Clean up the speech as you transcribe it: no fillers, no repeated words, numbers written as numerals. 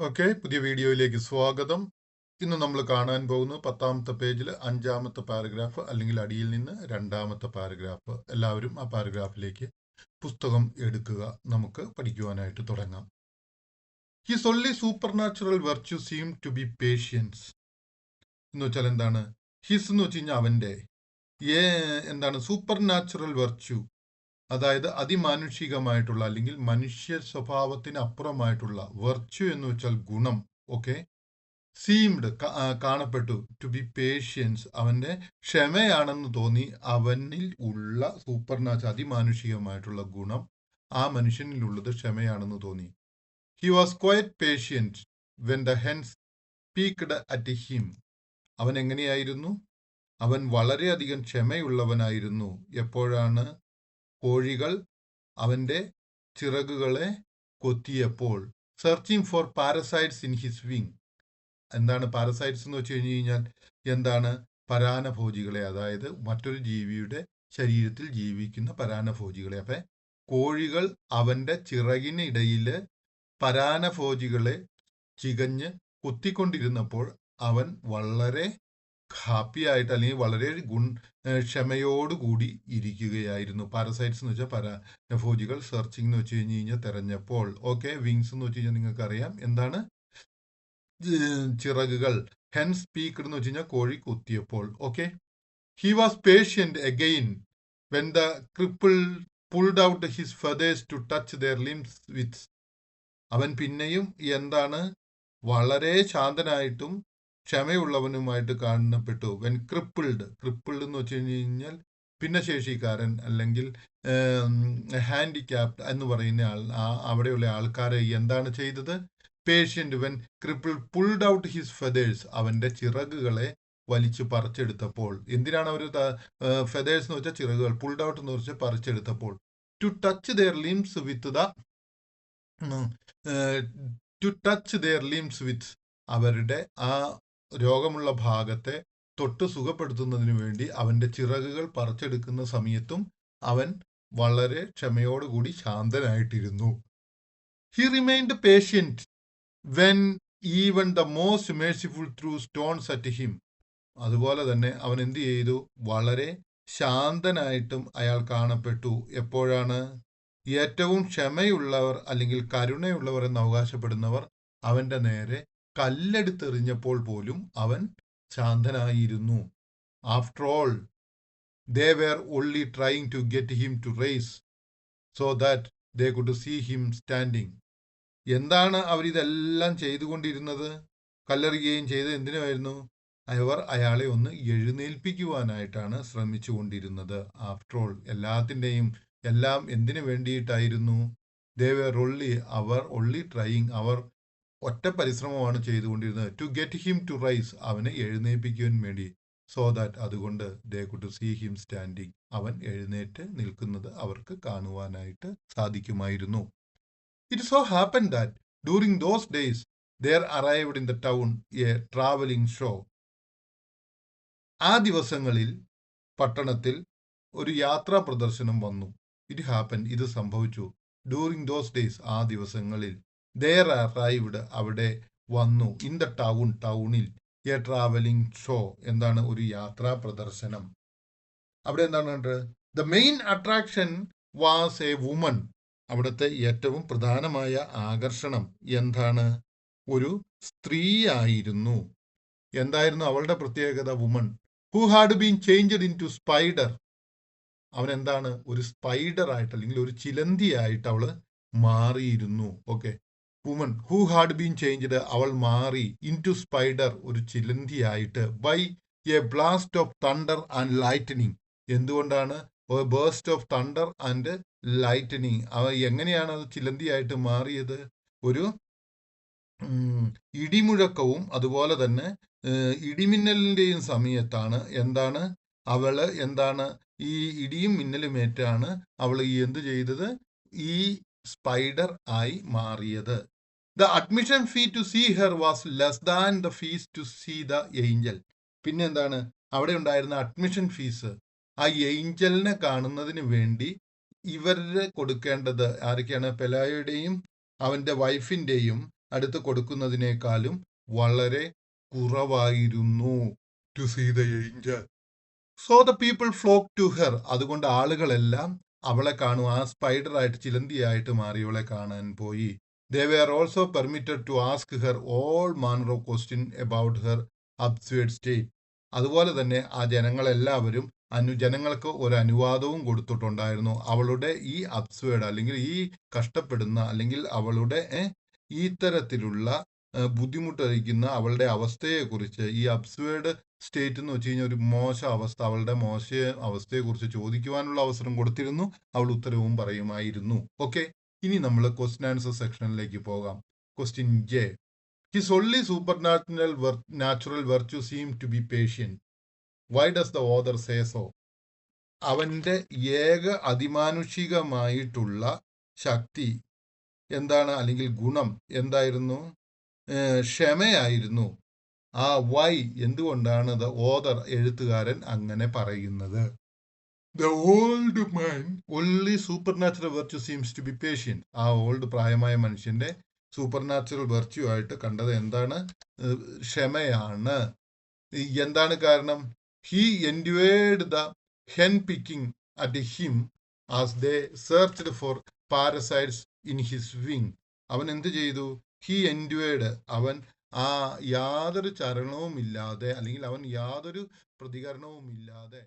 Okay, പുതിയ വീഡിയോയിലേക്ക് സ്വാഗതം. ഇന്ന് നമ്മൾ കാണാൻ പോകുന്നത് 10ാമത്തെ പേജിൽ 5ാമത്തെ പാരഗ്രാഫ് അല്ലെങ്കിൽ അടിയിൽ നിന്ന് 2ാമത്തെ പാരഗ്രാഫ്. എല്ലാവരും ആ പാരഗ്രാഫിലേക്ക് പുസ്തകം എടുക്കുക. നമുക്ക് പഠിക്കുവാനായിട്ട് തുടങ്ങാം. His only super natural virtue seem to be patience എന്ന് വെച്ചാൽ എന്താണ്? ഹിസ് എന്ന് വെച്ച് കഴിഞ്ഞാൽ അവൻ്റെ എന്താണ് സൂപ്പർ നാച്ചുറൽ വെർച്യൂ, അതായത് അതിമാനുഷികമായിട്ടുള്ള അല്ലെങ്കിൽ മനുഷ്യ സ്വഭാവത്തിന് അപ്പുറമായിട്ടുള്ള വെർച്യൂ എന്ന് വെച്ചാൽ ഗുണം. ഓക്കെ, സീംഡ് കാണപ്പെട്ടു ടു ബി പേഷ്യൻസ്, അവന്റെ ക്ഷമയാണെന്ന് തോന്നി. അവനിൽ ഉള്ള സൂപ്പർ നാച്ചുറൽ അതിമാനുഷികമായിട്ടുള്ള ഗുണം ആ മനുഷ്യനിലുള്ളത് ക്ഷമയാണെന്ന് തോന്നി. He was quite patient when the hens pecked at him. അവൻ എങ്ങനെയായിരുന്നു? അവൻ വളരെയധികം ക്ഷമയുള്ളവനായിരുന്നു. എപ്പോഴാണ്? കോഴികൾ അവന്റെ ചിറകുകളെ കൊത്തിയപ്പോൾ. Searching for parasites in his wing. എന്താണ് പാരസൈറ്റ്സ് എന്ന് വെച്ച് കഴിഞ്ഞ് കഴിഞ്ഞാൽ? എന്താണ്? പരാന്നഭോജികളെ, അതായത് മറ്റൊരു ജീവിയുടെ ശരീരത്തിൽ ജീവിക്കുന്ന പരാന്നഭോജികളെ. അപ്പൊ കോഴികൾ അവന്റെ ചിറകിനിടയില് പരാന്നഭോജികളെ ചികഞ്ഞ് കുത്തിക്കൊണ്ടിരുന്നപ്പോൾ അവൻ വളരെ ഹാപ്പി ആയിട്ട് അല്ലെങ്കിൽ വളരെ ക്ഷമയോടുകൂടി ഇരിക്കുകയായിരുന്നു. പാരസൈറ്റ്സ് എന്ന് വെച്ചാൽ പരാന്നഭോജികൾ. സെർച്ചിങ് എന്ന് വെച്ച് കഴിഞ്ഞ് കഴിഞ്ഞാൽ തെരഞ്ഞപ്പോൾ. ഓക്കെ, വിങ്സ് എന്ന് വെച്ച് കഴിഞ്ഞാൽ നിങ്ങൾക്കറിയാം എന്താണ്? ചിറകുകൾ. ഹെൻസ് പീക്ഡ് എന്ന് വെച്ച് കഴിഞ്ഞാൽ കോഴി കുത്തിയപ്പോൾ. Okay, he was patient again when the cripple pulled out his feathers to touch their limbs with. അവൻ പിന്നെയും എന്താണ്? വളരെ ശാന്തനായിട്ടും ക്ഷമയുള്ളവനുമായിട്ട് കാണപ്പെട്ടു. വെൻ ക്രിപ്പിൾഡ് എന്ന് വെച്ച് കഴിഞ്ഞാൽ ഭിന്നശേഷിക്കാരൻ അല്ലെങ്കിൽ ഹാൻഡിക്യാപ്ഡ് എന്ന് പറയുന്ന അവിടെയുള്ള ആൾക്കാരെ എന്താണ് ചെയ്തത്? Patient when cripple pulled out his feathers, അവന്റെ ചിറകുകളെ വലിച്ചു പറിച്ചെടുത്തപ്പോൾ. എന്തിനാണ് അവർ ഫെദേഴ്സ് എന്ന് വെച്ചാൽ ചിറകുകൾ, പുൾഡ് ഔട്ട് എന്ന് വെച്ചാൽ പറിച്ചെടുത്തപ്പോൾ. ടു ടച്ച് ദെയർ ലിംസ് വിത്ത് അവരുടെ ആ രോഗമുള്ള ഭാഗത്തെ തൊട്ട് സുഖപ്പെടുത്തുന്നതിന് വേണ്ടി അവന്റെ ചിറകുകൾ പറിച്ചെടുക്കുന്ന സമയത്തും അവൻ വളരെ ക്ഷമയോടുകൂടി ശാന്തനായിട്ടിരുന്നു. He remained patient when even the most merciful threw stones at him. അതുപോലെ തന്നെ അവൻ എന്ത് ചെയ്തു? വളരെ ശാന്തനായിട്ടും അയാൾ കാണപ്പെട്ടു. എപ്പോഴാണ്? ഏറ്റവും ക്ഷമയുള്ളവർ അല്ലെങ്കിൽ കരുണയുള്ളവർ എന്ന് അവകാശപ്പെടുന്നവർ അവന്റെ നേരെ കല്ലെടുത്തെറിഞ്ഞപ്പോൾ പോലും അവൻ ശാന്തനായിരുന്നു. After all they were only trying to get him to rise so that they could see him standing. എന്താണ് അവരിതെല്ലാം ചെയ്തുകൊണ്ടിരുന്നത്? കല്ലെറിയുകയും ചെയ്ത് എന്തിനായിരുന്നു? അവർ അയാളെ ഒന്ന് എഴുന്നേൽപ്പിക്കുവാനായിട്ടാണ് ശ്രമിച്ചുകൊണ്ടിരുന്നത്. ആഫ്റ്റർ ഓൾ, എല്ലാം എന്തിനു വേണ്ടിയിട്ടായിരുന്നു? അവർ ഒറ്റ പരിശ്രമമാണ് ചെയ്തുകൊണ്ടിരുന്നത്. To get him to rise, അവനെ എഴുന്നേൽപ്പിക്കുവാൻ വേണ്ടി. സോ ദാറ്റ്, അതുകൊണ്ട് they could see him standing, അവൻ എഴുന്നേറ്റ് നിൽക്കുന്നത് അവർക്ക് കാണുവാനായിട്ട് സാധിക്കുമായിരുന്നു. It so happen that during those days there arrived in the town a traveling show. ആ ദിവസങ്ങളിൽ പട്ടണത്തിൽ ഒരു യാത്രാ പ്രദർശനം വന്നു. ഇറ്റ് ഹാപ്പൻ, ഇത് സംഭവിച്ചു. ഡ്യൂറിങ് ദോസ് ഡേയ്സ്, ആ ദിവസങ്ങളിൽ. there arrived, അവിടെ വന്നു. ഇൻ ദ ടൗണിൽ. എ ട്രാവലിംഗ് ഷോ, എന്താണ്? ഒരു യാത്രാ പ്രദർശനം. അവിടെ എന്താണ്? The main attraction was A woman. അവിടുത്തെ ഏറ്റവും പ്രധാനമായ ആകർഷണം എന്താണ്? ഒരു സ്ത്രീയായിരുന്നു. എന്തായിരുന്നു അവളുടെ പ്രത്യേകത? Woman who had been changed into spider. അവൻ എന്താണ്? ഒരു സ്പൈഡർ ആയിട്ട് അല്ലെങ്കിൽ ഒരു ചിലന്തിയായിട്ട് അവള് മാറിയിരുന്നു. Okay, woman who had been changed, അവൾ മാറി. ഇൻ ടു സ്പൈഡർ, ഒരു ചിലന്തിയായിട്ട്. By a blast of thunder and lightning. എന്തുകൊണ്ടാണ്? Burst of thunder and lightning. എങ്ങനെയാണ് അത് ചിലന്തിയായിട്ട് മാറിയത്? ഒരു ഇടിമുഴക്കവും അതുപോലെ തന്നെ ഇടിമിന്നലിന്റെയും സമയത്താണ് ഈ ഇടിയും മിന്നലുമേറ്റാണ് അവൾ എന്ത് ചെയ്തത്? ഈ സ്പൈഡർ ആയി മാറിയത്. The admission fee to see her was less than the fees to see the angel. പിന്നെ എന്താണ് അവിടെ ഉണ്ടായിരുന്ന അഡ്മിഷൻ ഫീസ്? ആ ഏഞ്ചലിനെ കാണുന്നതിന് വേണ്ടി ഇവര് കൊടുക്കേണ്ടത് ആരൊക്കെയാണ്? പെലായയുടെയും അവന്റെ വൈഫിന്റെയും അടുത്ത് കൊടുക്കുന്നതിനേക്കാളും വളരെ കുറവായിരുന്നു. To see the angel. So the people flock to her. അതുകൊണ്ട് ആളുകളെല്ലാം അവളെ കാണും. ആ സ്പൈഡറായിട്ട് ചിലന്തിയായിട്ട് മാറിയവളെ കാണാൻ പോയി. They were also permitted to ask her all manner of question about her absurd state. അതുപോലെ തന്നെ ആ ജനങ്ങളെല്ലാവരും ജനങ്ങൾക്ക് ഒരു അനുവാദവും കൊടുത്തിട്ടുണ്ടായിരുന്നു. അവളുടെ ഈ അബ്സ്വേർഡ് അല്ലെങ്കിൽ ഈ കഷ്ടപ്പെടുന്ന അല്ലെങ്കിൽ അവളുടെ ഈ തരത്തിലുള്ള ബുദ്ധിമുട്ടറിയിക്കുന്ന അവളുടെ അവസ്ഥയെക്കുറിച്ച്, ഈ അബ്സ്വേർഡ് സ്റ്റേറ്റ് എന്ന് വെച്ച് കഴിഞ്ഞാൽ ഒരു മോശ അവസ്ഥ, അവളുടെ മോശ അവസ്ഥയെക്കുറിച്ച് ചോദിക്കുവാനുള്ള അവസരം കൊടുത്തിരുന്നു. അവൾ ഉത്തരവും പറയുമായിരുന്നു. ഓക്കെ, ഇനി നമ്മൾ ക്വസ്റ്റ്യൻ ആൻസർ സെക്ഷനിലേക്ക് പോകാം. Question J. His only supernatural virtue seemed to be patient. Why does the author say so? അവന്റെ ഏക അതിമാനുഷികമായിട്ടുള്ള ശക്തി എന്താണ്, അല്ലെങ്കിൽ ഗുണം എന്തായിരുന്നു? ക്ഷമയായിരുന്നു. ആ വൈ, എന്തുകൊണ്ടാണ് ദ ഓതർ, എഴുത്തുകാരൻ അങ്ങനെ പറയുന്നത്? The old man only supernatural virtue seems to be patient. ആ ഓൾഡ് പ്രായമായ മനുഷ്യന്റെ സൂപ്പർ നാച്ചുറൽ വെർച്യു ആയിട്ട് കണ്ടത് എന്താണ്? ക്ഷമയാണ്. എന്താണ് കാരണം? He endured the hen picking at him as they searched for parasites in his wing. അവൻ എന്ത് ചെയ്തു? ഹി എൻഡ്യൂർഡ്, അവൻ ആ യാതൊരു ചലനവും ഇല്ലാതെ അല്ലെങ്കിൽ അവൻ യാതൊരു പ്രതികരണവും ഇല്ലാതെ